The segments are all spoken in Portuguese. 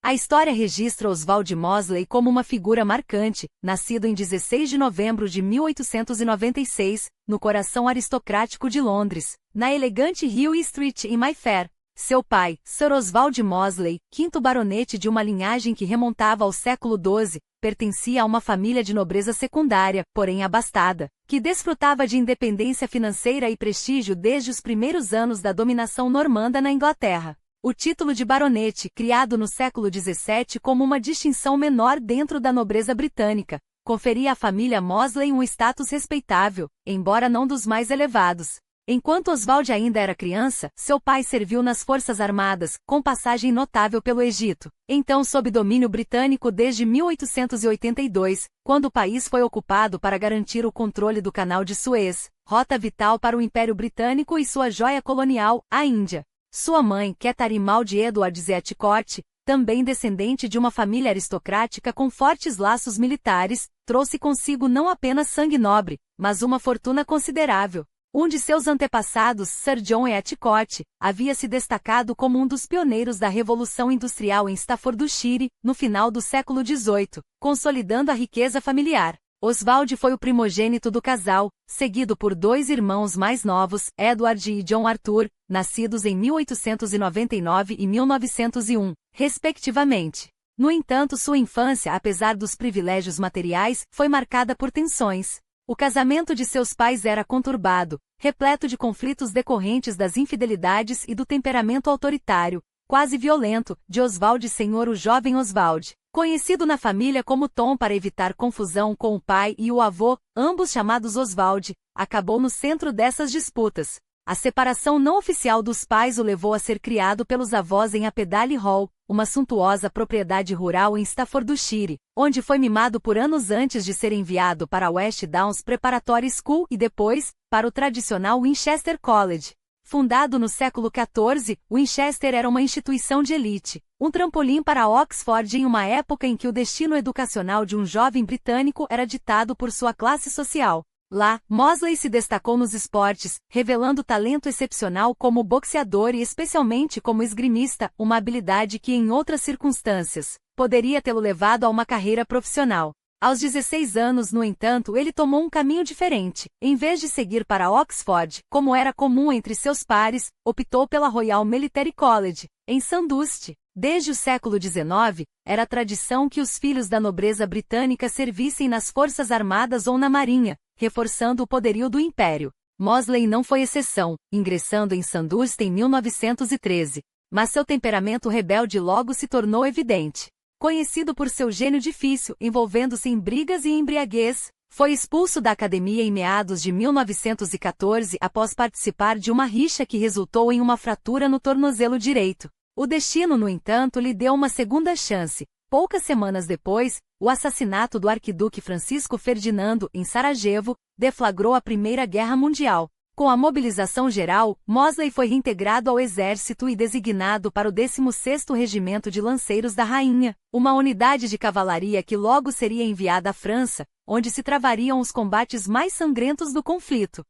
A história registra Oswald Mosley como uma figura marcante, nascido em 16 de novembro de 1896, no coração aristocrático de Londres, na elegante Hill Street em Mayfair. Seu pai, Sir Oswald Mosley, quinto baronete de uma linhagem que remontava ao século XII, pertencia a uma família de nobreza secundária, porém abastada, que desfrutava de independência financeira e prestígio desde os primeiros anos da dominação normanda na Inglaterra. O título de baronete, criado no século XVII como uma distinção menor dentro da nobreza britânica, conferia à família Mosley um status respeitável, embora não dos mais elevados. Enquanto Oswald ainda era criança, seu pai serviu nas Forças Armadas, com passagem notável pelo Egito, então sob domínio britânico desde 1882, quando o país foi ocupado para garantir o controle do Canal de Suez, rota vital para o Império Britânico e sua joia colonial, a Índia. Sua mãe, Catherine Maud Edwards Etcourt, também descendente de uma família aristocrática com fortes laços militares, trouxe consigo não apenas sangue nobre, mas uma fortuna considerável. Um de seus antepassados, Sir John Etcourt, havia se destacado como um dos pioneiros da Revolução Industrial em Staffordshire, no final do século XVIII, consolidando a riqueza familiar. Oswald foi o primogênito do casal, seguido por dois irmãos mais novos, Edward e John Arthur, nascidos em 1899 e 1901, respectivamente. No entanto, sua infância, apesar dos privilégios materiais, foi marcada por tensões. O casamento de seus pais era conturbado, repleto de conflitos decorrentes das infidelidades e do temperamento autoritário, quase violento, de Oswald Sr. o jovem Oswald, conhecido na família como Tom para evitar confusão com o pai e o avô, ambos chamados Oswald, acabou no centro dessas disputas. A separação não oficial dos pais o levou a ser criado pelos avós em Apedale Hall, uma suntuosa propriedade rural em Staffordshire, onde foi mimado por anos antes de ser enviado para a West Downs Preparatory School e depois, para o tradicional Winchester College. Fundado no século XIV, Winchester era uma instituição de elite, um trampolim para Oxford em uma época em que o destino educacional de um jovem britânico era ditado por sua classe social. Lá, Mosley se destacou nos esportes, revelando talento excepcional como boxeador e especialmente como esgrimista, uma habilidade que em outras circunstâncias, poderia tê-lo levado a uma carreira profissional. Aos 16 anos, no entanto, ele tomou um caminho diferente. Em vez de seguir para Oxford, como era comum entre seus pares, optou pela Royal Military College, em Sandhurst. Desde o século XIX, era tradição que os filhos da nobreza britânica servissem nas Forças Armadas ou na Marinha, reforçando o poderio do Império. Mosley não foi exceção, ingressando em Sandhurst em 1913. Mas seu temperamento rebelde logo se tornou evidente. Conhecido por seu gênio difícil, envolvendo-se em brigas e embriaguez, foi expulso da academia em meados de 1914 após participar de uma rixa que resultou em uma fratura no tornozelo direito. O destino, no entanto, lhe deu uma segunda chance. Poucas semanas depois, o assassinato do arquiduque Francisco Ferdinando, em Sarajevo, deflagrou a Primeira Guerra Mundial. Com a mobilização geral, Mosley foi reintegrado ao exército e designado para o 16º Regimento de Lanceiros da Rainha, uma unidade de cavalaria que logo seria enviada à França, onde se travariam os combates mais sangrentos do conflito.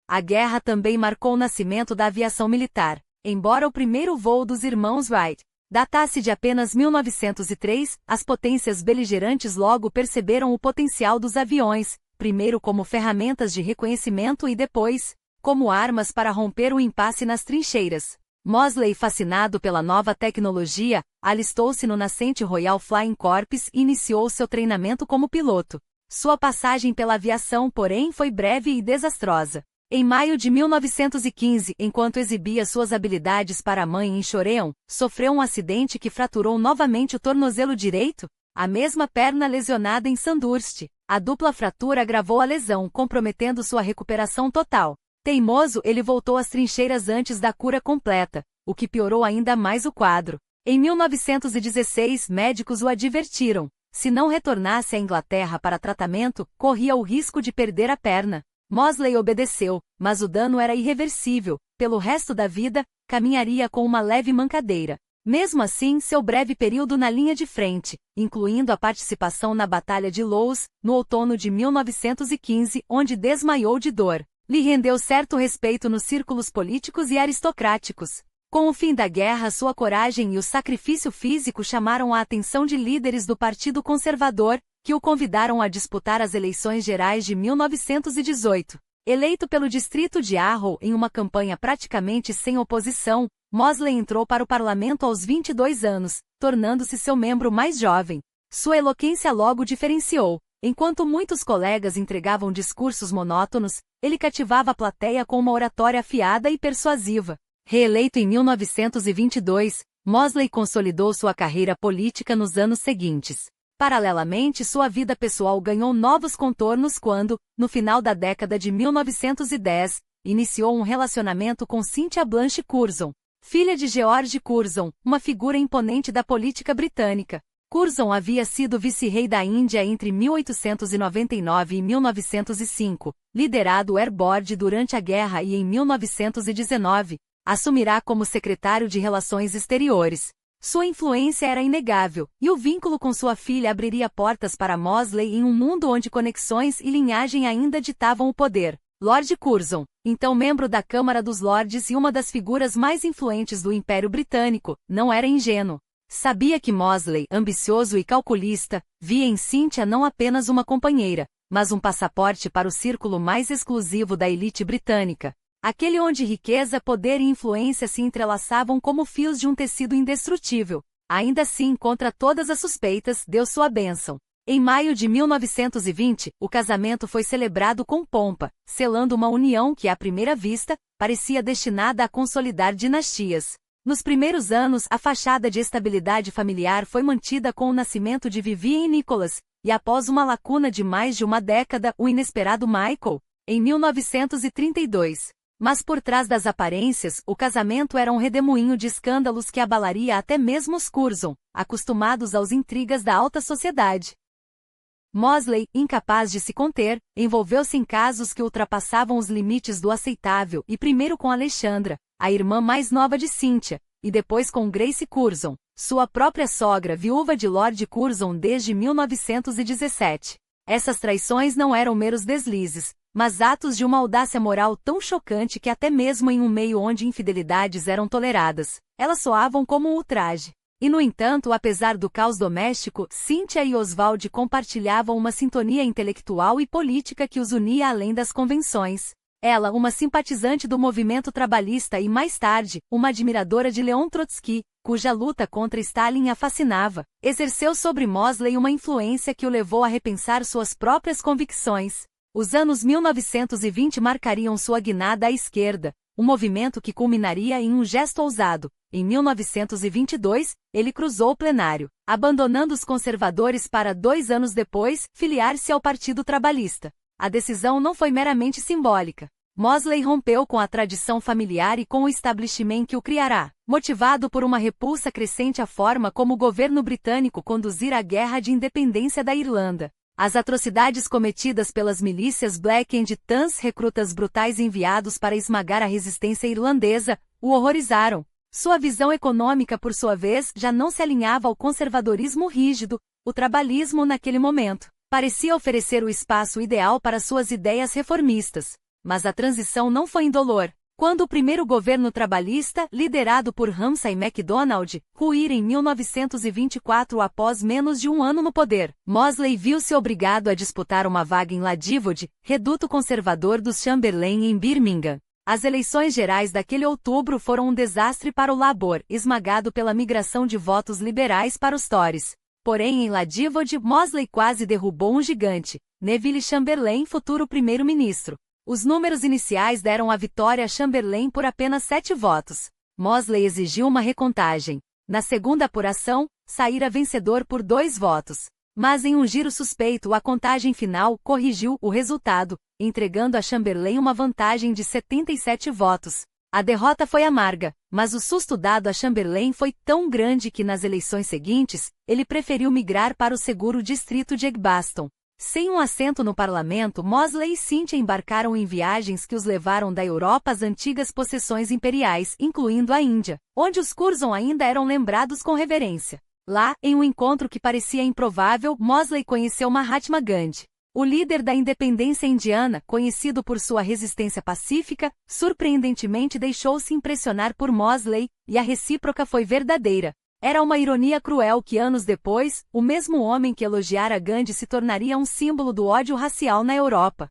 A guerra também marcou o nascimento da aviação militar. Embora o primeiro voo dos irmãos Wright datasse de apenas 1903, as potências beligerantes logo perceberam o potencial dos aviões, primeiro como ferramentas de reconhecimento e depois, como armas para romper o impasse nas trincheiras. Mosley, fascinado pela nova tecnologia, alistou-se no nascente Royal Flying Corps e iniciou seu treinamento como piloto. Sua passagem pela aviação, porém, foi breve e desastrosa. Em maio de 1915, enquanto exibia suas habilidades para a mãe em Choreon, sofreu um acidente que fraturou novamente o tornozelo direito, a mesma perna lesionada em Sandhurst. A dupla fratura agravou a lesão, comprometendo sua recuperação total. Teimoso, ele voltou às trincheiras antes da cura completa, o que piorou ainda mais o quadro. Em 1916, médicos o advertiram. Se não retornasse à Inglaterra para tratamento, corria o risco de perder a perna. Mosley obedeceu, mas o dano era irreversível. Pelo resto da vida, caminharia com uma leve mancadeira. Mesmo assim, seu breve período na linha de frente, incluindo a participação na Batalha de Loos, no outono de 1915, onde desmaiou de dor, lhe rendeu certo respeito nos círculos políticos e aristocráticos. Com o fim da guerra, sua coragem e o sacrifício físico chamaram a atenção de líderes do Partido Conservador, que o convidaram a disputar as eleições gerais de 1918. Eleito pelo distrito de Arrow em uma campanha praticamente sem oposição, Mosley entrou para o parlamento aos 22 anos, tornando-se seu membro mais jovem. Sua eloquência logo diferenciou. Enquanto muitos colegas entregavam discursos monótonos, ele cativava a plateia com uma oratória afiada e persuasiva. Reeleito em 1922, Mosley consolidou sua carreira política nos anos seguintes. Paralelamente, sua vida pessoal ganhou novos contornos quando, no final da década de 1910, iniciou um relacionamento com Cynthia Blanche Curzon, filha de George Curzon, uma figura imponente da política britânica. Curzon havia sido vice-rei da Índia entre 1899 e 1905, liderado o Air Board durante a guerra e em 1919, assumirá como secretário de Relações Exteriores. Sua influência era inegável, e o vínculo com sua filha abriria portas para Mosley em um mundo onde conexões e linhagem ainda ditavam o poder. Lord Curzon, então membro da Câmara dos Lordes e uma das figuras mais influentes do Império Britânico, não era ingênuo. Sabia que Mosley, ambicioso e calculista, via em Cynthia não apenas uma companheira, mas um passaporte para o círculo mais exclusivo da elite britânica. Aquele onde riqueza, poder e influência se entrelaçavam como fios de um tecido indestrutível. Ainda assim, contra todas as suspeitas, deu sua bênção. Em maio de 1920, o casamento foi celebrado com pompa, selando uma união que, à primeira vista, parecia destinada a consolidar dinastias. Nos primeiros anos, a fachada de estabilidade familiar foi mantida com o nascimento de Vivian e Nicholas, e após uma lacuna de mais de uma década, o inesperado Michael, em 1932. Mas por trás das aparências, o casamento era um redemoinho de escândalos que abalaria até mesmo os Curzon, acostumados às intrigas da alta sociedade. Mosley, incapaz de se conter, envolveu-se em casos que ultrapassavam os limites do aceitável e primeiro com Alexandra, a irmã mais nova de Cynthia, e depois com Grace Curzon, sua própria sogra viúva de Lord Curzon desde 1917. Essas traições não eram meros deslizes, mas atos de uma audácia moral tão chocante que até mesmo em um meio onde infidelidades eram toleradas, elas soavam como um ultraje. E no entanto, apesar do caos doméstico, Cynthia e Oswald compartilhavam uma sintonia intelectual e política que os unia além das convenções. Ela, uma simpatizante do movimento trabalhista e mais tarde, uma admiradora de Leon Trotsky, cuja luta contra Stalin a fascinava, exerceu sobre Mosley uma influência que o levou a repensar suas próprias convicções. Os anos 1920 marcariam sua guinada à esquerda, um movimento que culminaria em um gesto ousado. Em 1922, ele cruzou o plenário, abandonando os conservadores para 2 anos depois filiar-se ao Partido Trabalhista. A decisão não foi meramente simbólica. Mosley rompeu com a tradição familiar e com o establishment que o criará, motivado por uma repulsa crescente à forma como o governo britânico conduzira a guerra de independência da Irlanda. As atrocidades cometidas pelas milícias Black and Tans, recrutas brutais enviados para esmagar a resistência irlandesa, o horrorizaram. Sua visão econômica, por sua vez, já não se alinhava ao conservadorismo rígido. O trabalhismo naquele momento parecia oferecer o espaço ideal para suas ideias reformistas. Mas a transição não foi indolor. Quando o primeiro governo trabalhista, liderado por Ramsay MacDonald, ruir em 1924 após menos de um ano no poder, Mosley viu-se obrigado a disputar uma vaga em Ladivod, reduto conservador dos Chamberlain em Birmingham. As eleições gerais daquele outubro foram um desastre para o Labour, esmagado pela migração de votos liberais para os Tories. Porém, em Ladivod, Mosley quase derrubou um gigante, Neville Chamberlain, futuro primeiro-ministro. Os números iniciais deram a vitória a Chamberlain por apenas 7 votos. Mosley exigiu uma recontagem. Na segunda apuração, saíra vencedor por 2 votos. Mas em um giro suspeito, a contagem final corrigiu o resultado, entregando a Chamberlain uma vantagem de 77 votos. A derrota foi amarga, mas o susto dado a Chamberlain foi tão grande que nas eleições seguintes, ele preferiu migrar para o seguro distrito de Edgbaston. Sem um assento no parlamento, Mosley e Cynthia embarcaram em viagens que os levaram da Europa às antigas possessões imperiais, incluindo a Índia, onde os Curzon ainda eram lembrados com reverência. Lá, em um encontro que parecia improvável, Mosley conheceu Mahatma Gandhi. O líder da independência indiana, conhecido por sua resistência pacífica, surpreendentemente deixou-se impressionar por Mosley, e a recíproca foi verdadeira. Era uma ironia cruel que anos depois, o mesmo homem que elogiara Gandhi se tornaria um símbolo do ódio racial na Europa.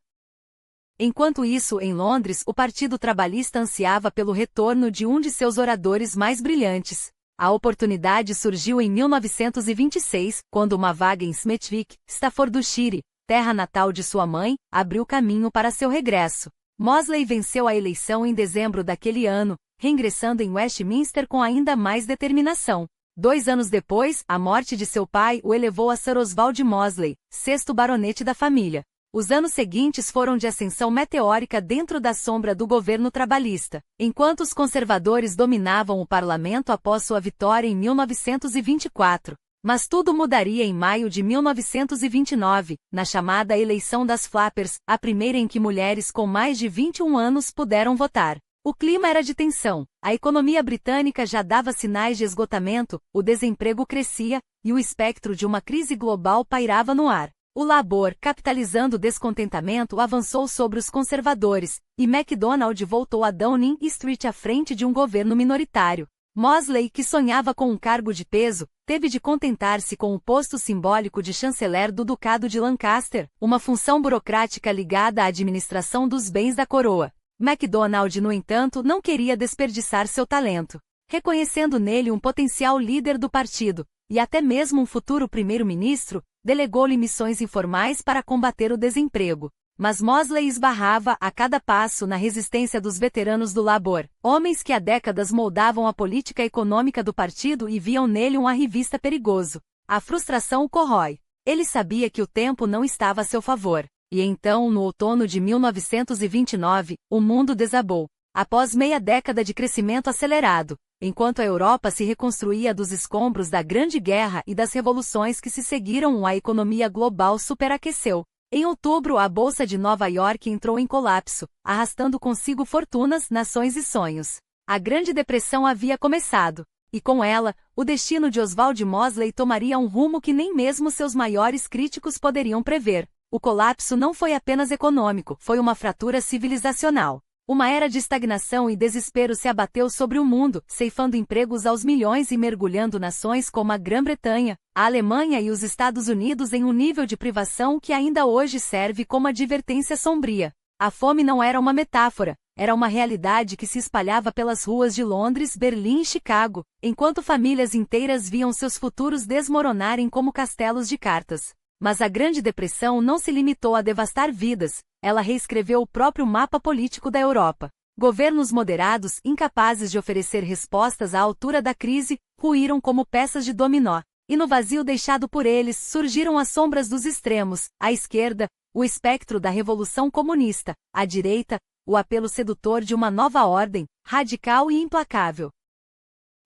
Enquanto isso, em Londres, o Partido Trabalhista ansiava pelo retorno de um de seus oradores mais brilhantes. A oportunidade surgiu em 1926, quando uma vaga em Smethwick, Staffordshire, terra natal de sua mãe, abriu caminho para seu regresso. Mosley venceu a eleição em dezembro daquele ano, reingressando em Westminster com ainda mais determinação. 2 anos depois, a morte de seu pai o elevou a Sir Oswald Mosley, 6º baronete da família. Os anos seguintes foram de ascensão meteórica dentro da sombra do governo trabalhista, enquanto os conservadores dominavam o parlamento após sua vitória em 1924. Mas tudo mudaria em maio de 1929, na chamada Eleição das Flappers, a primeira em que mulheres com mais de 21 anos puderam votar. O clima era de tensão, a economia britânica já dava sinais de esgotamento, o desemprego crescia, e o espectro de uma crise global pairava no ar. O Labour, capitalizando o descontentamento, avançou sobre os conservadores, e MacDonald voltou a Downing Street à frente de um governo minoritário. Mosley, que sonhava com um cargo de peso, teve de contentar-se com o posto simbólico de chanceler do Ducado de Lancaster, uma função burocrática ligada à administração dos bens da coroa. MacDonald, no entanto, não queria desperdiçar seu talento. Reconhecendo nele um potencial líder do partido, e até mesmo um futuro primeiro-ministro, delegou-lhe missões informais para combater o desemprego. Mas Mosley esbarrava, a cada passo, na resistência dos veteranos do Labour, homens que há décadas moldavam a política econômica do partido e viam nele um arrivista perigoso. A frustração o corrói. Ele sabia que o tempo não estava a seu favor. E então, no outono de 1929, o mundo desabou. Após meia década de crescimento acelerado, enquanto a Europa se reconstruía dos escombros da Grande Guerra e das revoluções que se seguiram, a economia global superaqueceu. Em outubro, a Bolsa de Nova York entrou em colapso, arrastando consigo fortunas, nações e sonhos. A Grande Depressão havia começado, e com ela, o destino de Oswald Mosley tomaria um rumo que nem mesmo seus maiores críticos poderiam prever. O colapso não foi apenas econômico, foi uma fratura civilizacional. Uma era de estagnação e desespero se abateu sobre o mundo, ceifando empregos aos milhões e mergulhando nações como a Grã-Bretanha, a Alemanha e os Estados Unidos em um nível de privação que ainda hoje serve como advertência sombria. A fome não era uma metáfora, era uma realidade que se espalhava pelas ruas de Londres, Berlim e Chicago, enquanto famílias inteiras viam seus futuros desmoronarem como castelos de cartas. Mas a Grande Depressão não se limitou a devastar vidas, ela reescreveu o próprio mapa político da Europa. Governos moderados, incapazes de oferecer respostas à altura da crise, ruíram como peças de dominó. E no vazio deixado por eles surgiram as sombras dos extremos, a esquerda, o espectro da Revolução Comunista, a direita, o apelo sedutor de uma nova ordem, radical e implacável.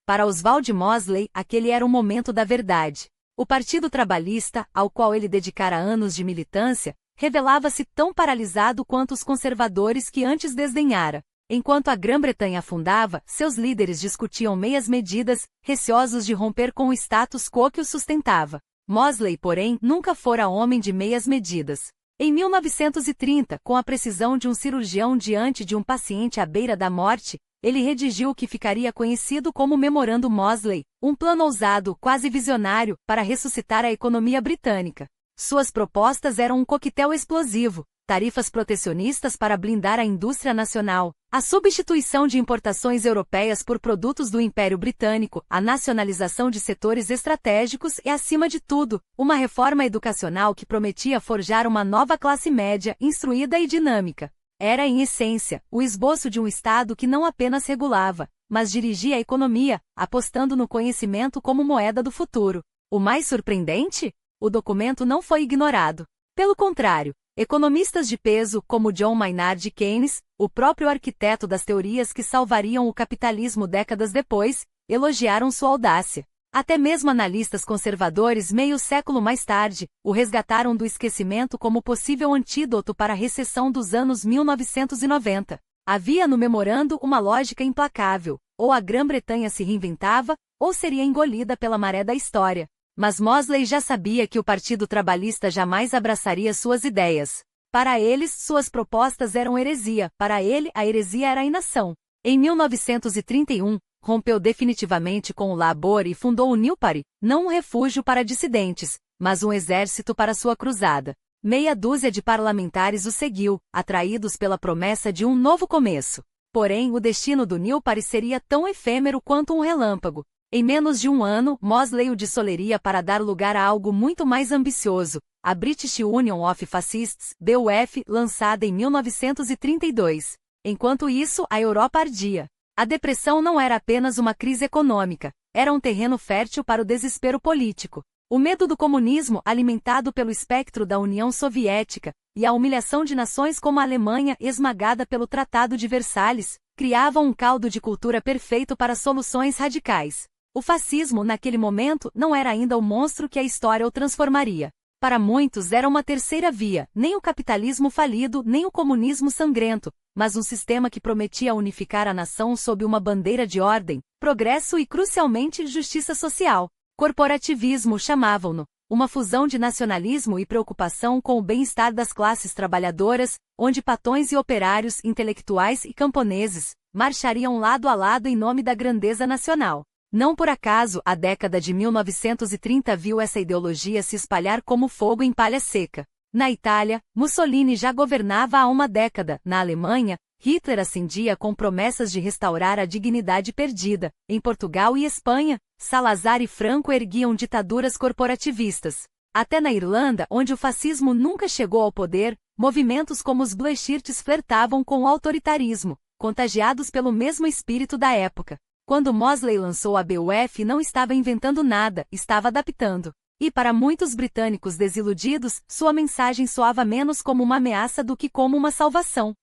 Para Oswald Mosley, aquele era o momento da verdade. O Partido Trabalhista, ao qual ele dedicara anos de militância, revelava-se tão paralisado quanto os conservadores que antes desdenhara. Enquanto a Grã-Bretanha afundava, seus líderes discutiam meias medidas, receosos de romper com o status quo que o sustentava. Mosley, porém, nunca fora homem de meias medidas. Em 1930, com a precisão de um cirurgião diante de um paciente à beira da morte, ele redigiu o que ficaria conhecido como Memorando Mosley, um plano ousado, quase visionário, para ressuscitar a economia britânica. Suas propostas eram um coquetel explosivo, tarifas protecionistas para blindar a indústria nacional, a substituição de importações europeias por produtos do Império Britânico, a nacionalização de setores estratégicos e, acima de tudo, uma reforma educacional que prometia forjar uma nova classe média, instruída e dinâmica. Era, em essência, o esboço de um Estado que não apenas regulava, mas dirigia a economia, apostando no conhecimento como moeda do futuro. O mais surpreendente? O documento não foi ignorado. Pelo contrário, economistas de peso como John Maynard Keynes, o próprio arquiteto das teorias que salvariam o capitalismo décadas depois, elogiaram sua audácia. Até mesmo analistas conservadores meio século mais tarde, o resgataram do esquecimento como possível antídoto para a recessão dos anos 1990. Havia no memorando uma lógica implacável, ou a Grã-Bretanha se reinventava, ou seria engolida pela maré da história. Mas Mosley já sabia que o Partido Trabalhista jamais abraçaria suas ideias. Para eles, suas propostas eram heresia, para ele, a heresia era a inação. Em 1931, rompeu definitivamente com o Labour e fundou o New Party, não um refúgio para dissidentes, mas um exército para sua cruzada. Meia dúzia de parlamentares o seguiu, atraídos pela promessa de um novo começo. Porém, o destino do New Party seria tão efêmero quanto um relâmpago. Em menos de um ano, Mosley o dissolveria para dar lugar a algo muito mais ambicioso, a British Union of Fascists, BUF, lançada em 1932. Enquanto isso, a Europa ardia. A depressão não era apenas uma crise econômica, era um terreno fértil para o desespero político. O medo do comunismo, alimentado pelo espectro da União Soviética, e a humilhação de nações como a Alemanha, esmagada pelo Tratado de Versalhes, criavam um caldo de cultura perfeito para soluções radicais. O fascismo, naquele momento, não era ainda o monstro que a história o transformaria. Para muitos era uma terceira via, nem o capitalismo falido, nem o comunismo sangrento, mas um sistema que prometia unificar a nação sob uma bandeira de ordem, progresso e, crucialmente, justiça social. Corporativismo chamavam-no, uma fusão de nacionalismo e preocupação com o bem-estar das classes trabalhadoras, onde patrões e operários, intelectuais e camponeses, marchariam lado a lado em nome da grandeza nacional. Não por acaso, a década de 1930 viu essa ideologia se espalhar como fogo em palha seca. Na Itália, Mussolini já governava há uma década. Na Alemanha, Hitler ascendia com promessas de restaurar a dignidade perdida. Em Portugal e Espanha, Salazar e Franco erguiam ditaduras corporativistas. Até na Irlanda, onde o fascismo nunca chegou ao poder, movimentos como os Blairshirts flertavam com o autoritarismo, contagiados pelo mesmo espírito da época. Quando Mosley lançou a BUF, não estava inventando nada, estava adaptando. E para muitos britânicos desiludidos, sua mensagem soava menos como uma ameaça do que como uma salvação.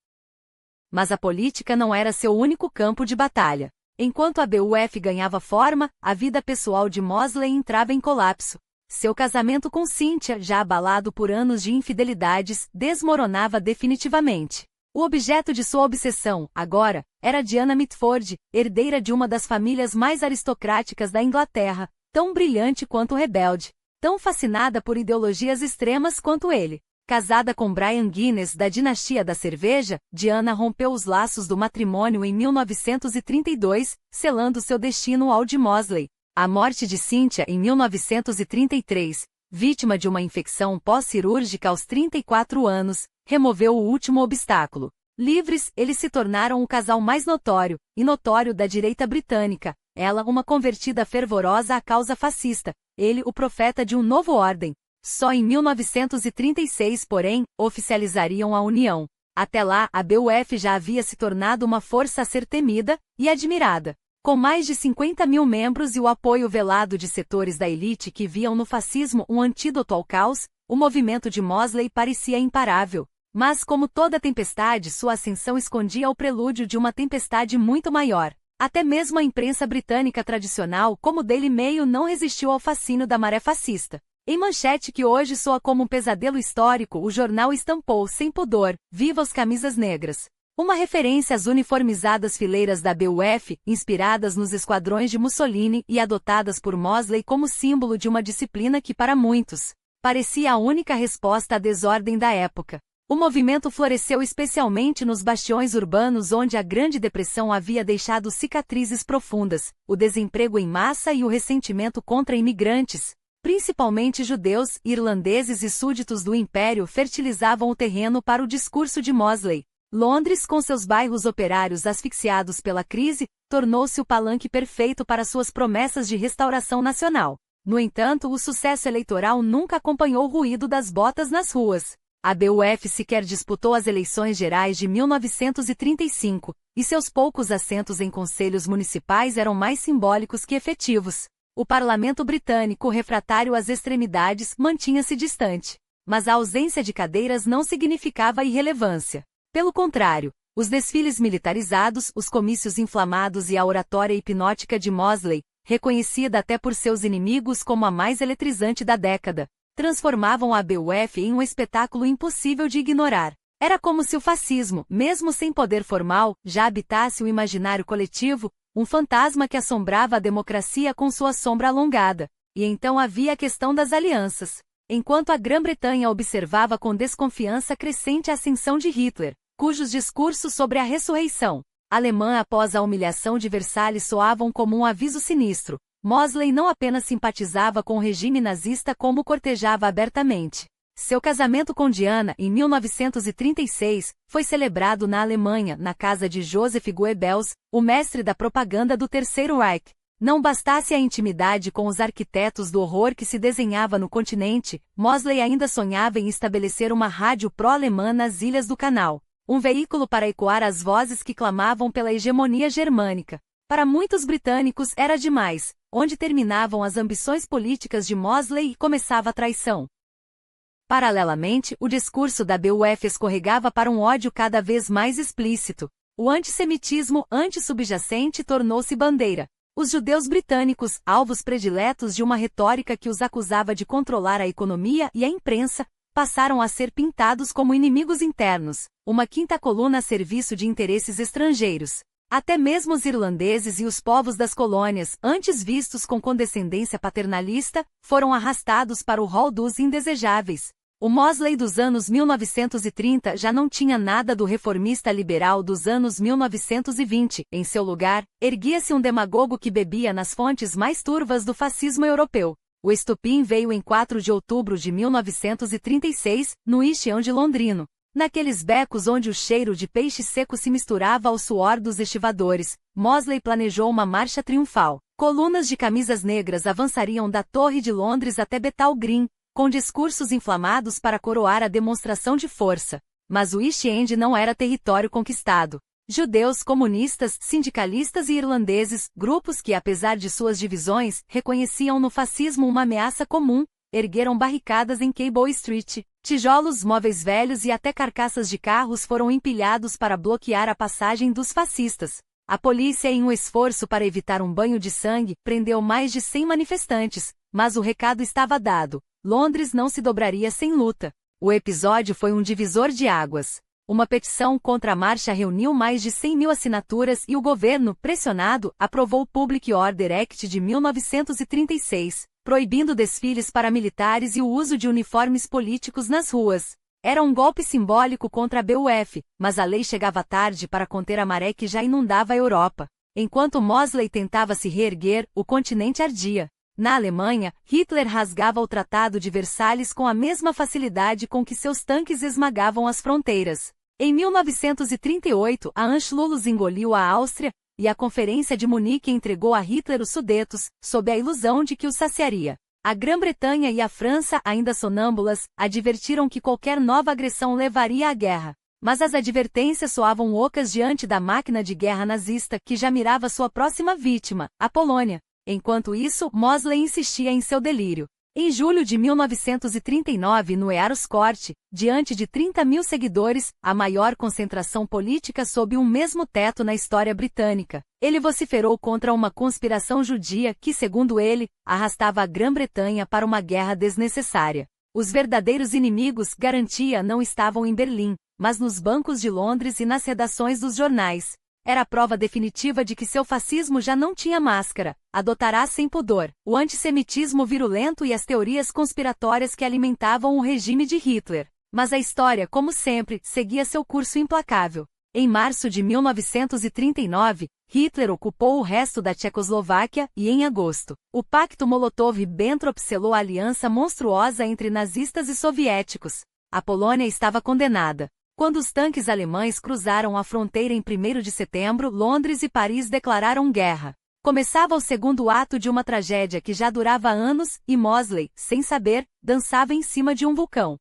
Mas a política não era seu único campo de batalha. Enquanto a BUF ganhava forma, a vida pessoal de Mosley entrava em colapso. Seu casamento com Cynthia, já abalado por anos de infidelidades, desmoronava definitivamente. O objeto de sua obsessão, agora, era Diana Mitford, herdeira de uma das famílias mais aristocráticas da Inglaterra, tão brilhante quanto rebelde, tão fascinada por ideologias extremas quanto ele. Casada com Brian Guinness da dinastia da cerveja, Diana rompeu os laços do matrimônio em 1932, selando seu destino ao de Mosley. A morte de Cynthia em 1933, vítima de uma infecção pós-cirúrgica aos 34 anos, removeu o último obstáculo. Livres, eles se tornaram o casal mais notório e notório da direita britânica. Ela, uma convertida fervorosa à causa fascista. Ele, o profeta de um novo ordem. Só em 1936, porém, oficializariam a união. Até lá, a BUF já havia se tornado uma força a ser temida e admirada. Com mais de 50 mil membros e o apoio velado de setores da elite que viam no fascismo um antídoto ao caos, o movimento de Mosley parecia imparável. Mas como toda tempestade, sua ascensão escondia o prelúdio de uma tempestade muito maior. Até mesmo a imprensa britânica tradicional, como o Daily Mail, não resistiu ao fascínio da maré fascista. Em manchete que hoje soa como um pesadelo histórico, o jornal estampou, sem pudor, "Viva os camisas negras". Uma referência às uniformizadas fileiras da BUF, inspiradas nos esquadrões de Mussolini e adotadas por Mosley como símbolo de uma disciplina que para muitos, parecia a única resposta à desordem da época. O movimento floresceu especialmente nos bastiões urbanos onde a Grande Depressão havia deixado cicatrizes profundas, o desemprego em massa e o ressentimento contra imigrantes, principalmente judeus, irlandeses e súditos do Império, fertilizavam o terreno para o discurso de Mosley. Londres, com seus bairros operários asfixiados pela crise, tornou-se o palanque perfeito para suas promessas de restauração nacional. No entanto, o sucesso eleitoral nunca acompanhou o ruído das botas nas ruas. A BUF sequer disputou as eleições gerais de 1935, e seus poucos assentos em conselhos municipais eram mais simbólicos que efetivos. O parlamento britânico, refratário às extremidades, mantinha-se distante. Mas a ausência de cadeiras não significava irrelevância. Pelo contrário, os desfiles militarizados, os comícios inflamados e a oratória hipnótica de Mosley, reconhecida até por seus inimigos como a mais eletrizante da década, transformavam a BUF em um espetáculo impossível de ignorar. Era como se o fascismo, mesmo sem poder formal, já habitasse o imaginário coletivo, um fantasma que assombrava a democracia com sua sombra alongada. E então havia a questão das alianças. Enquanto a Grã-Bretanha observava com desconfiança crescente a ascensão de Hitler, cujos discursos sobre a ressurreição alemã após a humilhação de Versalhes soavam como um aviso sinistro, Mosley não apenas simpatizava com o regime nazista como cortejava abertamente. Seu casamento com Diana, em 1936, foi celebrado na Alemanha, na casa de Joseph Goebbels, o mestre da propaganda do Terceiro Reich. Não bastasse a intimidade com os arquitetos do horror que se desenhava no continente, Mosley ainda sonhava em estabelecer uma rádio pró-alemã nas Ilhas do Canal, um veículo para ecoar as vozes que clamavam pela hegemonia germânica. Para muitos britânicos era demais, onde terminavam as ambições políticas de Mosley e começava a traição. Paralelamente, o discurso da BUF escorregava para um ódio cada vez mais explícito. O antissemitismo antissubjacente tornou-se bandeira. Os judeus britânicos, alvos prediletos de uma retórica que os acusava de controlar a economia e a imprensa, passaram a ser pintados como inimigos internos, uma quinta coluna a serviço de interesses estrangeiros. Até mesmo os irlandeses e os povos das colônias, antes vistos com condescendência paternalista, foram arrastados para o rol dos indesejáveis. O Mosley dos anos 1930 já não tinha nada do reformista liberal dos anos 1920. Em seu lugar, erguia-se um demagogo que bebia nas fontes mais turvas do fascismo europeu. O estopim veio em 4 de outubro de 1936, no East End londrino. Naqueles becos onde o cheiro de peixe seco se misturava ao suor dos estivadores, Mosley planejou uma marcha triunfal. Colunas de camisas negras avançariam da Torre de Londres até Bethnal Green, com discursos inflamados para coroar a demonstração de força. Mas o East End não era território conquistado. Judeus, comunistas, sindicalistas e irlandeses, grupos que, apesar de suas divisões, reconheciam no fascismo uma ameaça comum, ergueram barricadas em Cable Street. Tijolos, móveis velhos e até carcaças de carros foram empilhados para bloquear a passagem dos fascistas. A polícia, em um esforço para evitar um banho de sangue, prendeu mais de 100 manifestantes, mas o recado estava dado. Londres não se dobraria sem luta. O episódio foi um divisor de águas. Uma petição contra a marcha reuniu mais de 100.000 assinaturas e o governo, pressionado, aprovou o Public Order Act de 1936, proibindo desfiles paramilitares e o uso de uniformes políticos nas ruas. Era um golpe simbólico contra a BUF, mas a lei chegava tarde para conter a maré que já inundava a Europa. Enquanto Mosley tentava se reerguer, o continente ardia. Na Alemanha, Hitler rasgava o Tratado de Versalhes com a mesma facilidade com que seus tanques esmagavam as fronteiras. Em 1938, a Anschluss engoliu a Áustria, e a Conferência de Munique entregou a Hitler os Sudetos, sob a ilusão de que os saciaria. A Grã-Bretanha e a França, ainda sonâmbulas, advertiram que qualquer nova agressão levaria à guerra. Mas as advertências soavam ocas diante da máquina de guerra nazista que já mirava sua próxima vítima, a Polônia. Enquanto isso, Mosley insistia em seu delírio. Em julho de 1939, no Earl's-Court, diante de 30.000 seguidores, a maior concentração política sob um mesmo teto na história britânica, ele vociferou contra uma conspiração judia que, segundo ele, arrastava a Grã-Bretanha para uma guerra desnecessária. Os verdadeiros inimigos, garantia, não estavam em Berlim, mas nos bancos de Londres e nas redações dos jornais. Era a prova definitiva de que seu fascismo já não tinha máscara, adotará sem pudor o antissemitismo virulento e as teorias conspiratórias que alimentavam o regime de Hitler. Mas a história, como sempre, seguia seu curso implacável. Em março de 1939, Hitler ocupou o resto da Tchecoslováquia e, em agosto, o Pacto Molotov-Ribbentrop selou a aliança monstruosa entre nazistas e soviéticos. A Polônia estava condenada. Quando os tanques alemães cruzaram a fronteira em 1º de setembro, Londres e Paris declararam guerra. Começava o segundo ato de uma tragédia que já durava anos, e Mosley, sem saber, dançava em cima de um vulcão.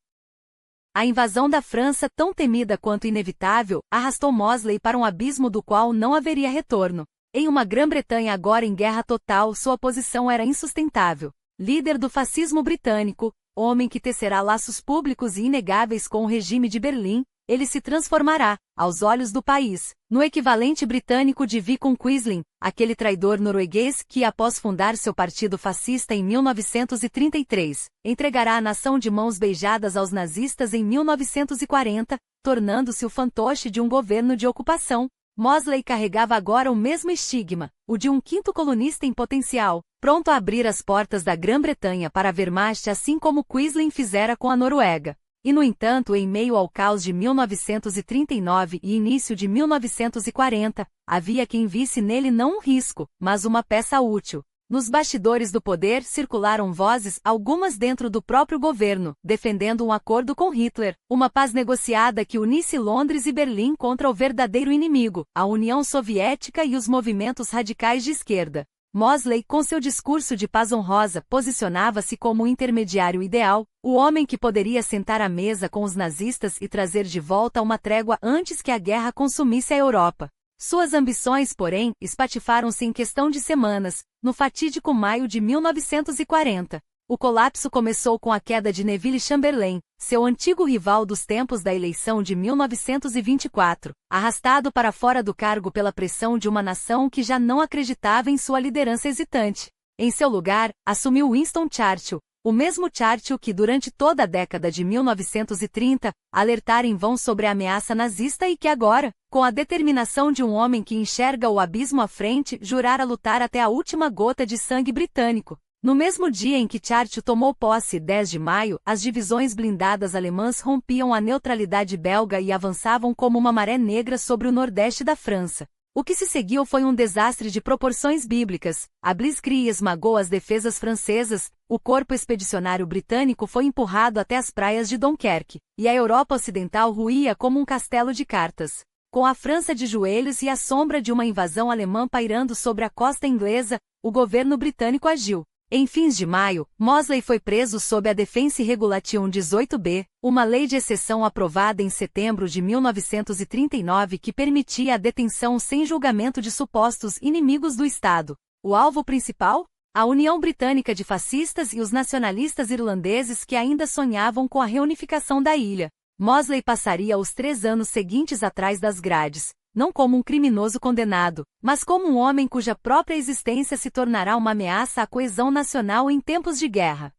A invasão da França, tão temida quanto inevitável, arrastou Mosley para um abismo do qual não haveria retorno. Em uma Grã-Bretanha agora em guerra total, sua posição era insustentável. Líder do fascismo britânico, homem que tecerá laços públicos e inegáveis com o regime de Berlim, ele se transformará, aos olhos do país, no equivalente britânico de Vidkun Quisling, aquele traidor norueguês que, após fundar seu partido fascista em 1933, entregará a nação de mãos beijadas aos nazistas em 1940, tornando-se o fantoche de um governo de ocupação. Mosley carregava agora o mesmo estigma, o de um quinto colunista em potencial, pronto a abrir as portas da Grã-Bretanha para a Wehrmacht, assim como Quisling fizera com a Noruega. E no entanto, em meio ao caos de 1939 e início de 1940, havia quem visse nele não um risco, mas uma peça útil. Nos bastidores do poder circularam vozes, algumas dentro do próprio governo, defendendo um acordo com Hitler, uma paz negociada que unisse Londres e Berlim contra o verdadeiro inimigo, a União Soviética e os movimentos radicais de esquerda. Mosley, com seu discurso de paz honrosa, posicionava-se como o intermediário ideal, o homem que poderia sentar à mesa com os nazistas e trazer de volta uma trégua antes que a guerra consumisse a Europa. Suas ambições, porém, espatifaram-se em questão de semanas, no fatídico maio de 1940. O colapso começou com a queda de Neville Chamberlain, seu antigo rival dos tempos da eleição de 1924, arrastado para fora do cargo pela pressão de uma nação que já não acreditava em sua liderança hesitante. Em seu lugar, assumiu Winston Churchill, o mesmo Churchill que durante toda a década de 1930, alertara em vão sobre a ameaça nazista e que agora, com a determinação de um homem que enxerga o abismo à frente, jurara lutar até a última gota de sangue britânico. No mesmo dia em que Churchill tomou posse, 10 de maio, as divisões blindadas alemãs rompiam a neutralidade belga e avançavam como uma maré negra sobre o nordeste da França. O que se seguiu foi um desastre de proporções bíblicas. A Blitzkrieg esmagou as defesas francesas, o corpo expedicionário britânico foi empurrado até as praias de Dunkerque, e a Europa Ocidental ruía como um castelo de cartas. Com a França de joelhos e a sombra de uma invasão alemã pairando sobre a costa inglesa, o governo britânico agiu. Em fins de maio, Mosley foi preso sob a Defense Regulation 18b, uma lei de exceção aprovada em setembro de 1939 que permitia a detenção sem julgamento de supostos inimigos do Estado. O alvo principal? A União Britânica de Fascistas e os nacionalistas irlandeses que ainda sonhavam com a reunificação da ilha. Mosley passaria os 3 anos seguintes atrás das grades, não como um criminoso condenado, mas como um homem cuja própria existência se tornará uma ameaça à coesão nacional em tempos de guerra.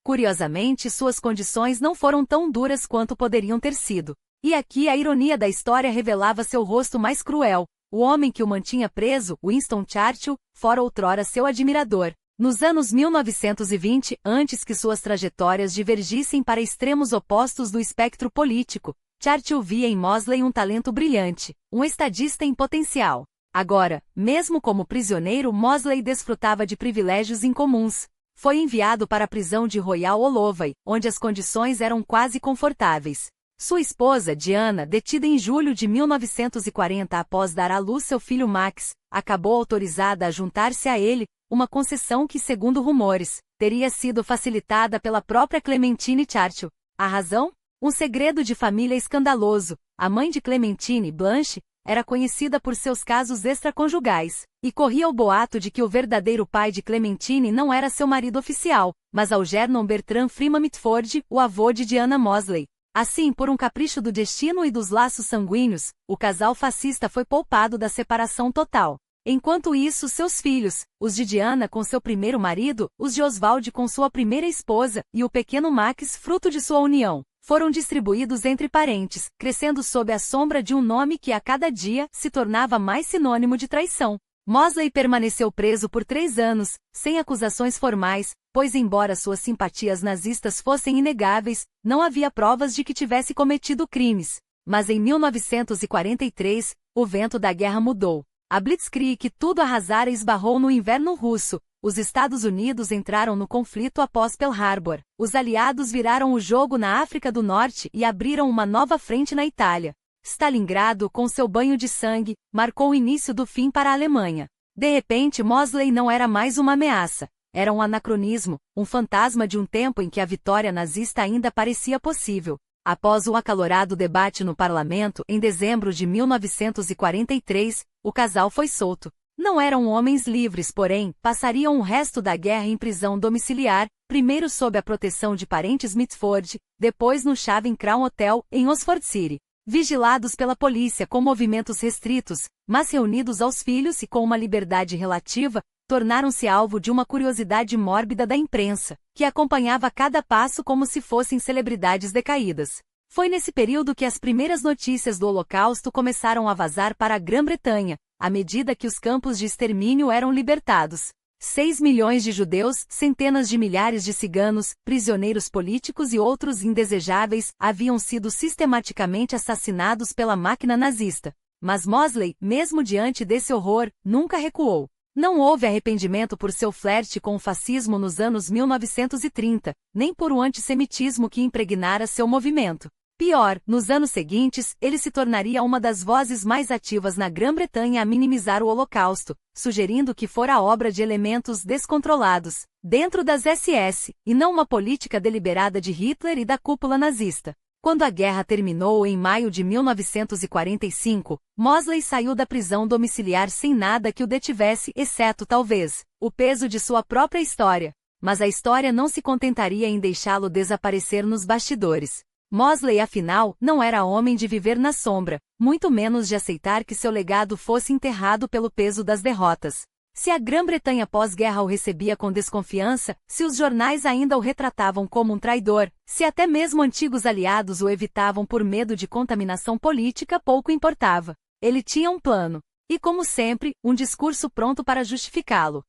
Curiosamente, suas condições não foram tão duras quanto poderiam ter sido. E aqui a ironia da história revelava seu rosto mais cruel. O homem que o mantinha preso, Winston Churchill, fora outrora seu admirador. Nos anos 1920, antes que suas trajetórias divergissem para extremos opostos do espectro político, Churchill via em Mosley um talento brilhante, um estadista em potencial. Agora, mesmo como prisioneiro, Mosley desfrutava de privilégios incomuns. Foi enviado para a prisão de Royal Holloway, onde as condições eram quase confortáveis. Sua esposa, Diana, detida em julho de 1940 após dar à luz seu filho Max, acabou autorizada a juntar-se a ele, uma concessão que, segundo rumores, teria sido facilitada pela própria Clementine Churchill. A razão? Um segredo de família escandaloso. A mãe de Clementine, Blanche, era conhecida por seus casos extraconjugais, e corria o boato de que o verdadeiro pai de Clementine não era seu marido oficial, mas Algernon Bertrand Freeman Mitford, o avô de Diana Mosley. Assim, por um capricho do destino e dos laços sanguíneos, o casal fascista foi poupado da separação total. Enquanto isso, seus filhos, os de Diana com seu primeiro marido, os de Oswald com sua primeira esposa, e o pequeno Max, fruto de sua união, foram distribuídos entre parentes, crescendo sob a sombra de um nome que a cada dia se tornava mais sinônimo de traição. Mosley permaneceu preso por 3 anos, sem acusações formais, pois embora suas simpatias nazistas fossem inegáveis, não havia provas de que tivesse cometido crimes. Mas em 1943, o vento da guerra mudou. A Blitzkrieg que tudo arrasara esbarrou no inverno russo. Os Estados Unidos entraram no conflito após Pearl Harbor. Os aliados viraram o jogo na África do Norte e abriram uma nova frente na Itália. Stalingrado, com seu banho de sangue, marcou o início do fim para a Alemanha. De repente, Mosley não era mais uma ameaça. Era um anacronismo, um fantasma de um tempo em que a vitória nazista ainda parecia possível. Após um acalorado debate no parlamento, em dezembro de 1943, o casal foi solto. Não eram homens livres, porém, passariam o resto da guerra em prisão domiciliar, primeiro sob a proteção de parentes Mitford, depois no Chavin Crown Hotel, em Oxford City. Vigilados pela polícia com movimentos restritos, mas reunidos aos filhos e com uma liberdade relativa, tornaram-se alvo de uma curiosidade mórbida da imprensa, que acompanhava cada passo como se fossem celebridades decaídas. Foi nesse período que as primeiras notícias do Holocausto começaram a vazar para a Grã-Bretanha, à medida que os campos de extermínio eram libertados. 6 milhões de judeus, centenas de milhares de ciganos, prisioneiros políticos e outros indesejáveis haviam sido sistematicamente assassinados pela máquina nazista. Mas Mosley, mesmo diante desse horror, nunca recuou. Não houve arrependimento por seu flerte com o fascismo nos anos 1930, nem por o antissemitismo que impregnara seu movimento. Pior, nos anos seguintes, ele se tornaria uma das vozes mais ativas na Grã-Bretanha a minimizar o Holocausto, sugerindo que fora obra de elementos descontrolados, dentro das SS, e não uma política deliberada de Hitler e da cúpula nazista. Quando a guerra terminou em maio de 1945, Mosley saiu da prisão domiciliar sem nada que o detivesse, exceto, talvez, o peso de sua própria história. Mas a história não se contentaria em deixá-lo desaparecer nos bastidores. Mosley, afinal, não era homem de viver na sombra, muito menos de aceitar que seu legado fosse enterrado pelo peso das derrotas. Se a Grã-Bretanha pós-guerra o recebia com desconfiança, se os jornais ainda o retratavam como um traidor, se até mesmo antigos aliados o evitavam por medo de contaminação política, pouco importava. Ele tinha um plano. E, como sempre, um discurso pronto para justificá-lo.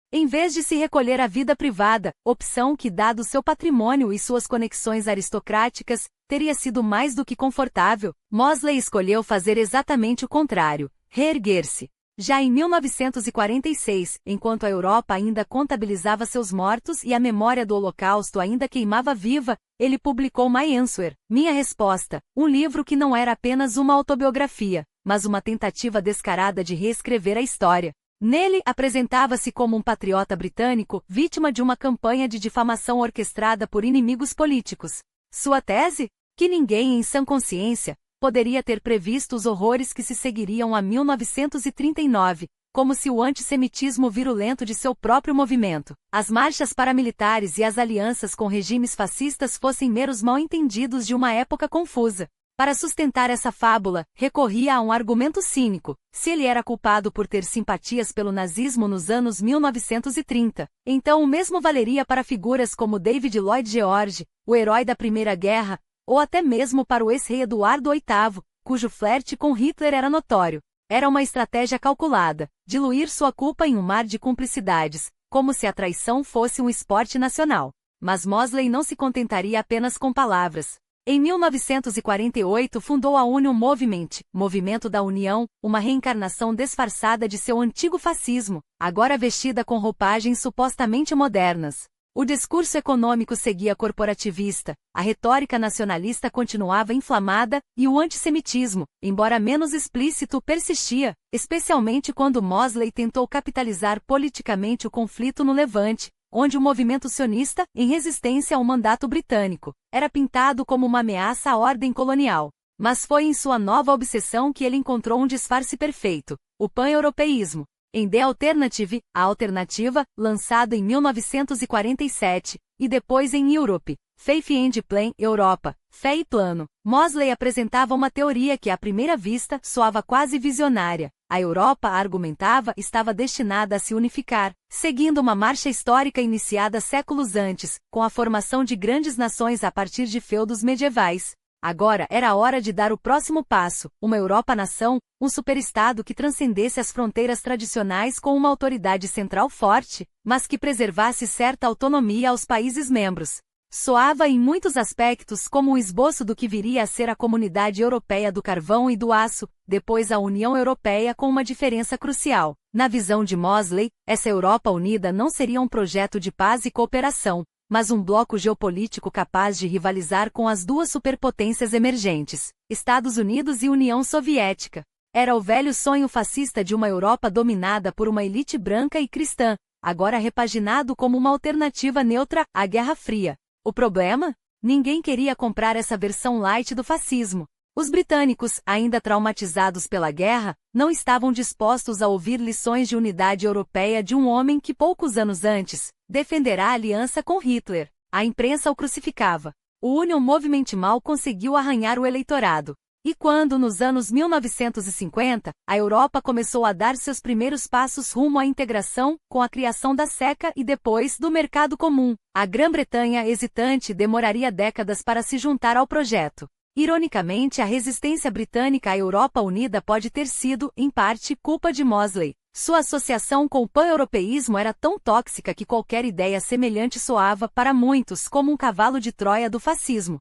Em vez de se recolher à vida privada, opção que, dado seu patrimônio e suas conexões aristocráticas, teria sido mais do que confortável, Mosley escolheu fazer exatamente o contrário, reerguer-se. Já em 1946, enquanto a Europa ainda contabilizava seus mortos e a memória do Holocausto ainda queimava viva, ele publicou My Answer, Minha Resposta, um livro que não era apenas uma autobiografia, mas uma tentativa descarada de reescrever a história. Nele, apresentava-se como um patriota britânico, vítima de uma campanha de difamação orquestrada por inimigos políticos. Sua tese? Que ninguém em sã consciência poderia ter previsto os horrores que se seguiriam a 1939, como se o antissemitismo virulento de seu próprio movimento, as marchas paramilitares e as alianças com regimes fascistas fossem meros mal-entendidos de uma época confusa. Para sustentar essa fábula, recorria a um argumento cínico. Se ele era culpado por ter simpatias pelo nazismo nos anos 1930, então o mesmo valeria para figuras como David Lloyd George, o herói da Primeira Guerra, ou até mesmo para o ex-rei Eduardo VIII, cujo flerte com Hitler era notório. Era uma estratégia calculada, diluir sua culpa em um mar de cumplicidades, como se a traição fosse um esporte nacional. Mas Mosley não se contentaria apenas com palavras. Em 1948 fundou a Union Movement, Movimento da União, uma reencarnação disfarçada de seu antigo fascismo, agora vestida com roupagens supostamente modernas. O discurso econômico seguia corporativista, a retórica nacionalista continuava inflamada e o antissemitismo, embora menos explícito, persistia, especialmente quando Mosley tentou capitalizar politicamente o conflito no Levante, onde o movimento sionista, em resistência ao mandato britânico, era pintado como uma ameaça à ordem colonial. Mas foi em sua nova obsessão que ele encontrou um disfarce perfeito, o pan-europeísmo. Em The Alternative, a Alternativa, lançado em 1947, e depois em Europe, Faith and Plan, Europa, Fé e Plano, Mosley apresentava uma teoria que à primeira vista soava quase visionária. A Europa, argumentava, estava destinada a se unificar, seguindo uma marcha histórica iniciada séculos antes, com a formação de grandes nações a partir de feudos medievais. Agora era a hora de dar o próximo passo, uma Europa-nação, um superestado que transcendesse as fronteiras tradicionais com uma autoridade central forte, mas que preservasse certa autonomia aos países membros. Soava em muitos aspectos como um esboço do que viria a ser a Comunidade Europeia do Carvão e do Aço, depois a União Europeia, com uma diferença crucial. Na visão de Mosley, essa Europa unida não seria um projeto de paz e cooperação, mas um bloco geopolítico capaz de rivalizar com as duas superpotências emergentes, Estados Unidos e União Soviética. Era o velho sonho fascista de uma Europa dominada por uma elite branca e cristã, agora repaginado como uma alternativa neutra à Guerra Fria. O problema? Ninguém queria comprar essa versão light do fascismo. Os britânicos, ainda traumatizados pela guerra, não estavam dispostos a ouvir lições de unidade europeia de um homem que poucos anos antes defenderá a aliança com Hitler. A imprensa o crucificava. O Union Movement mal conseguiu arranhar o eleitorado. E quando, nos anos 1950, a Europa começou a dar seus primeiros passos rumo à integração, com a criação da SECA e depois do Mercado Comum, a Grã-Bretanha, hesitante, demoraria décadas para se juntar ao projeto. Ironicamente, a resistência britânica à Europa unida pode ter sido, em parte, culpa de Mosley. Sua associação com o pan-europeísmo era tão tóxica que qualquer ideia semelhante soava, para muitos, como um cavalo de Troia do fascismo.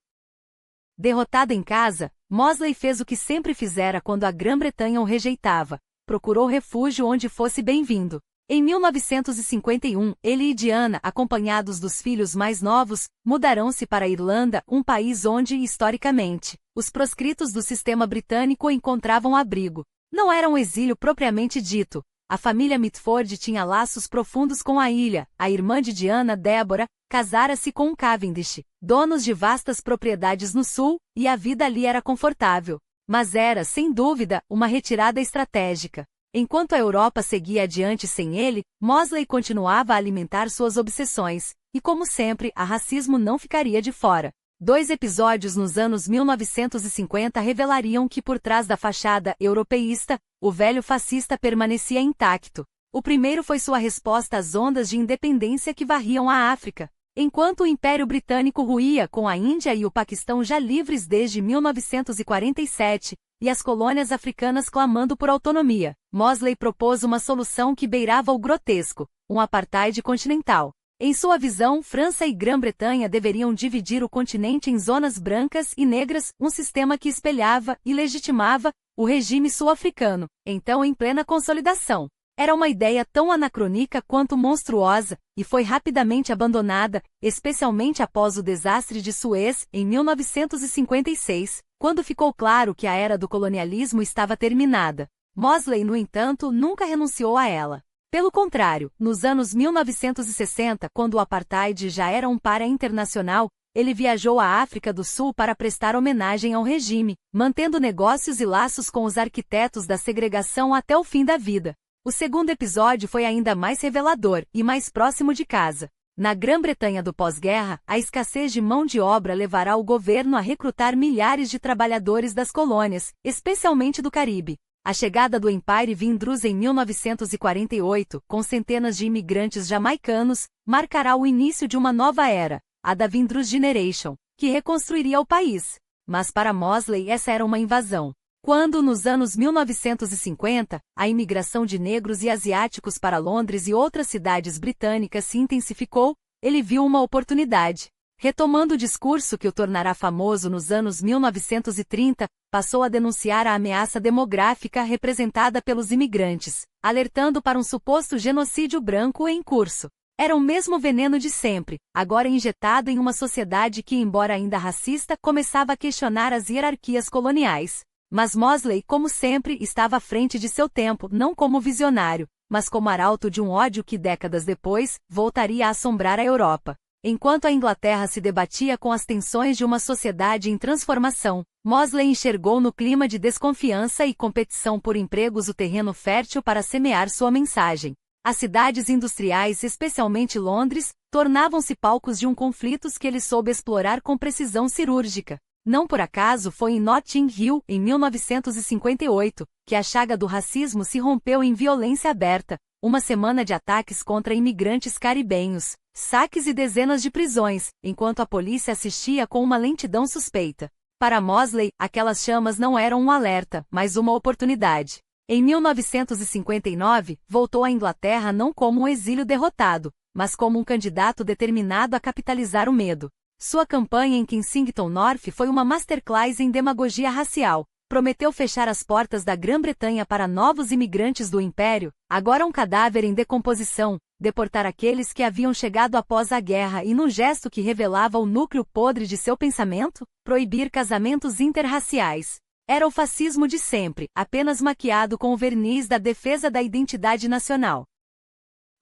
Derrotada em casa, Mosley fez o que sempre fizera quando a Grã-Bretanha o rejeitava: procurou refúgio onde fosse bem-vindo. Em 1951, ele e Diana, acompanhados dos filhos mais novos, mudarão-se para a Irlanda, um país onde, historicamente, os proscritos do sistema britânico encontravam abrigo. Não era um exílio propriamente dito. A família Mitford tinha laços profundos com a ilha. A irmã de Diana, Deborah, casara-se com um Cavendish, donos de vastas propriedades no sul, e a vida ali era confortável. Mas era, sem dúvida, uma retirada estratégica. Enquanto a Europa seguia adiante sem ele, Mosley continuava a alimentar suas obsessões, e como sempre, o racismo não ficaria de fora. 2 episódios nos anos 1950 revelariam que por trás da fachada europeísta, o velho fascista permanecia intacto. O primeiro foi sua resposta às ondas de independência que varriam a África. Enquanto o Império Britânico ruía com a Índia e o Paquistão já livres desde 1947, e as colônias africanas clamando por autonomia, Mosley propôs uma solução que beirava o grotesco: um apartheid continental. Em sua visão, França e Grã-Bretanha deveriam dividir o continente em zonas brancas e negras, um sistema que espelhava e legitimava o regime sul-africano, então em plena consolidação. Era uma ideia tão anacrônica quanto monstruosa, e foi rapidamente abandonada, especialmente após o desastre de Suez, em 1956, quando ficou claro que a era do colonialismo estava terminada. Mosley, no entanto, nunca renunciou a ela. Pelo contrário, nos anos 1960, quando o apartheid já era um para internacional, ele viajou à África do Sul para prestar homenagem ao regime, mantendo negócios e laços com os arquitetos da segregação até o fim da vida. O segundo episódio foi ainda mais revelador e mais próximo de casa. Na Grã-Bretanha do pós-guerra, a escassez de mão de obra levará o governo a recrutar milhares de trabalhadores das colônias, especialmente do Caribe. A chegada do Empire Vindrus em 1948, com centenas de imigrantes jamaicanos, marcará o início de uma nova era, a da Vindrus Generation, que reconstruiria o país. Mas para Mosley essa era uma invasão. Quando, nos anos 1950, a imigração de negros e asiáticos para Londres e outras cidades britânicas se intensificou, ele viu uma oportunidade. Retomando o discurso que o tornará famoso nos anos 1930, passou a denunciar a ameaça demográfica representada pelos imigrantes, alertando para um suposto genocídio branco em curso. Era o mesmo veneno de sempre, agora injetado em uma sociedade que, embora ainda racista, começava a questionar as hierarquias coloniais. Mas Mosley, como sempre, estava à frente de seu tempo, não como visionário, mas como arauto de um ódio que décadas depois, voltaria a assombrar a Europa. Enquanto a Inglaterra se debatia com as tensões de uma sociedade em transformação, Mosley enxergou no clima de desconfiança e competição por empregos o terreno fértil para semear sua mensagem. As cidades industriais, especialmente Londres, tornavam-se palcos de um conflito que ele soube explorar com precisão cirúrgica. Não por acaso foi em Notting Hill, em 1958, que a chaga do racismo se rompeu em violência aberta, uma semana de ataques contra imigrantes caribenhos, saques e dezenas de prisões, enquanto a polícia assistia com uma lentidão suspeita. Para Mosley, aquelas chamas não eram um alerta, mas uma oportunidade. Em 1959, voltou à Inglaterra não como um exílio derrotado, mas como um candidato determinado a capitalizar o medo. Sua campanha em Kensington North foi uma masterclass em demagogia racial. Prometeu fechar as portas da Grã-Bretanha para novos imigrantes do Império, agora um cadáver em decomposição, deportar aqueles que haviam chegado após a guerra e num gesto que revelava o núcleo podre de seu pensamento, proibir casamentos interraciais. Era o fascismo de sempre, apenas maquiado com o verniz da defesa da identidade nacional.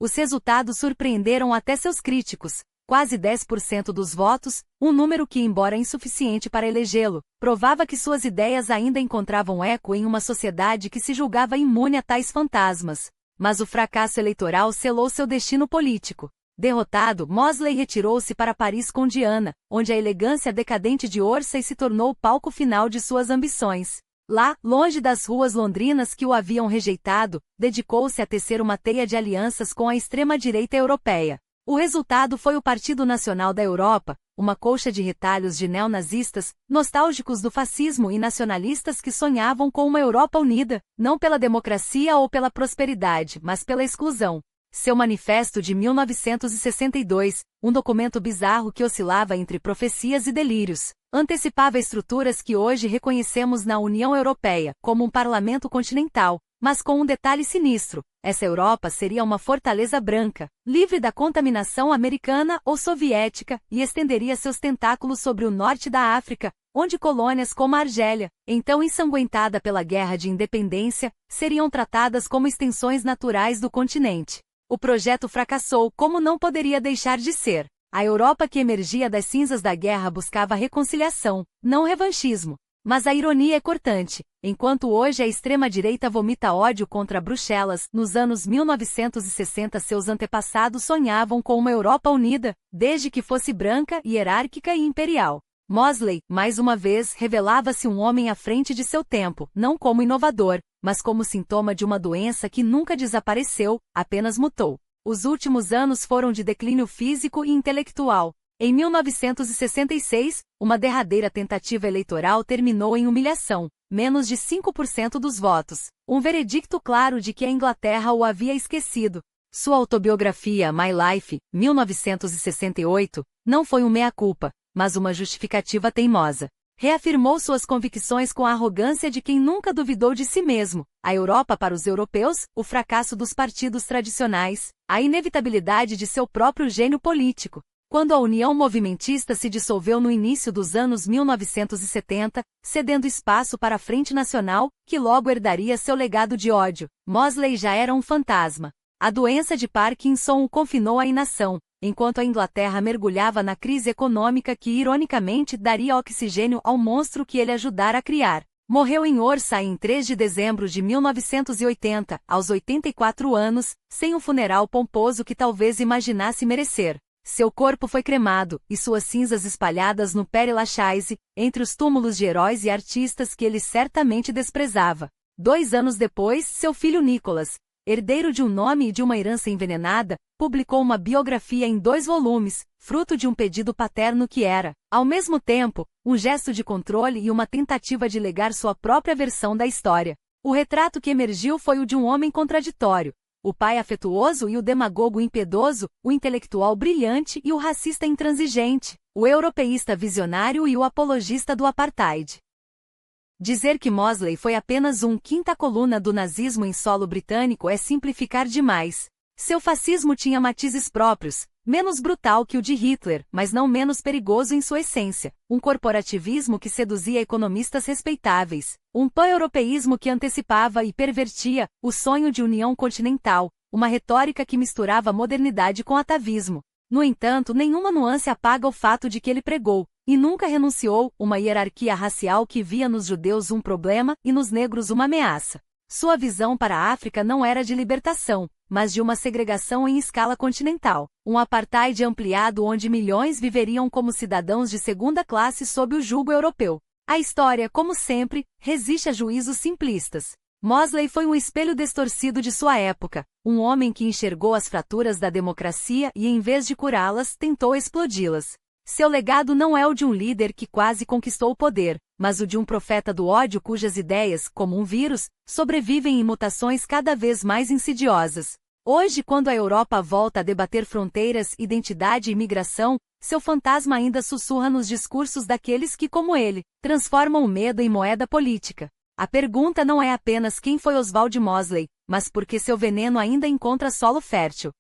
Os resultados surpreenderam até seus críticos. Quase 10% dos votos, um número que, embora insuficiente para elegê-lo, provava que suas ideias ainda encontravam eco em uma sociedade que se julgava imune a tais fantasmas. Mas o fracasso eleitoral selou seu destino político. Derrotado, Mosley retirou-se para Paris com Diana, onde a elegância decadente de Orsay se tornou o palco final de suas ambições. Lá, longe das ruas londrinas que o haviam rejeitado, dedicou-se a tecer uma teia de alianças com a extrema-direita europeia. O resultado foi o Partido Nacional da Europa, uma colcha de retalhos de neonazistas, nostálgicos do fascismo e nacionalistas que sonhavam com uma Europa unida, não pela democracia ou pela prosperidade, mas pela exclusão. Seu manifesto de 1962, um documento bizarro que oscilava entre profecias e delírios, antecipava estruturas que hoje reconhecemos na União Europeia, como um parlamento continental, mas com um detalhe sinistro: essa Europa seria uma fortaleza branca, livre da contaminação americana ou soviética, e estenderia seus tentáculos sobre o norte da África, onde colônias como a Argélia, então ensanguentada pela Guerra de Independência, seriam tratadas como extensões naturais do continente. O projeto fracassou, como não poderia deixar de ser. A Europa que emergia das cinzas da guerra buscava reconciliação, não revanchismo. Mas a ironia é cortante. Enquanto hoje a extrema-direita vomita ódio contra Bruxelas, nos anos 1960 seus antepassados sonhavam com uma Europa unida, desde que fosse branca, hierárquica e imperial. Mosley, mais uma vez, revelava-se um homem à frente de seu tempo, não como inovador, mas como sintoma de uma doença que nunca desapareceu, apenas mutou. Os últimos anos foram de declínio físico e intelectual. Em 1966, uma derradeira tentativa eleitoral terminou em humilhação, menos de 5% dos votos, um veredicto claro de que a Inglaterra o havia esquecido. Sua autobiografia My Life, 1968, não foi um mea-culpa, mas uma justificativa teimosa. Reafirmou suas convicções com a arrogância de quem nunca duvidou de si mesmo: a Europa para os europeus, o fracasso dos partidos tradicionais, a inevitabilidade de seu próprio gênio político. Quando a União Movimentista se dissolveu no início dos anos 1970, cedendo espaço para a Frente Nacional, que logo herdaria seu legado de ódio, Mosley já era um fantasma. A doença de Parkinson o confinou à inação, enquanto a Inglaterra mergulhava na crise econômica que ironicamente daria oxigênio ao monstro que ele ajudara a criar. Morreu em Orça em 3 de dezembro de 1980, aos 84 anos, sem um funeral pomposo que talvez imaginasse merecer. Seu corpo foi cremado, e suas cinzas espalhadas no Père Lachaise, entre os túmulos de heróis e artistas que ele certamente desprezava. 2 anos depois, seu filho Nicholas, herdeiro de um nome e de uma herança envenenada, publicou uma biografia em 2 volumes, fruto de um pedido paterno que era, ao mesmo tempo, um gesto de controle e uma tentativa de legar sua própria versão da história. O retrato que emergiu foi o de um homem contraditório: o pai afetuoso e o demagogo impiedoso, o intelectual brilhante e o racista intransigente, o europeísta visionário e o apologista do apartheid. Dizer que Mosley foi apenas um quinta coluna do nazismo em solo britânico é simplificar demais. Seu fascismo tinha matizes próprios, menos brutal que o de Hitler, mas não menos perigoso em sua essência, um corporativismo que seduzia economistas respeitáveis, um pan-europeísmo que antecipava e pervertia o sonho de união continental, uma retórica que misturava modernidade com atavismo. No entanto, nenhuma nuance apaga o fato de que ele pregou, e nunca renunciou, uma hierarquia racial que via nos judeus um problema e nos negros uma ameaça. Sua visão para a África não era de libertação, mas de uma segregação em escala continental, um apartheid ampliado onde milhões viveriam como cidadãos de segunda classe sob o jugo europeu. A história, como sempre, resiste a juízos simplistas. Mosley foi um espelho distorcido de sua época, um homem que enxergou as fraturas da democracia e, em vez de curá-las, tentou explodi-las. Seu legado não é o de um líder que quase conquistou o poder, mas o de um profeta do ódio cujas ideias, como um vírus, sobrevivem em mutações cada vez mais insidiosas. Hoje, quando a Europa volta a debater fronteiras, identidade e migração, seu fantasma ainda sussurra nos discursos daqueles que, como ele, transformam o medo em moeda política. A pergunta não é apenas quem foi Oswald Mosley, mas porque seu veneno ainda encontra solo fértil.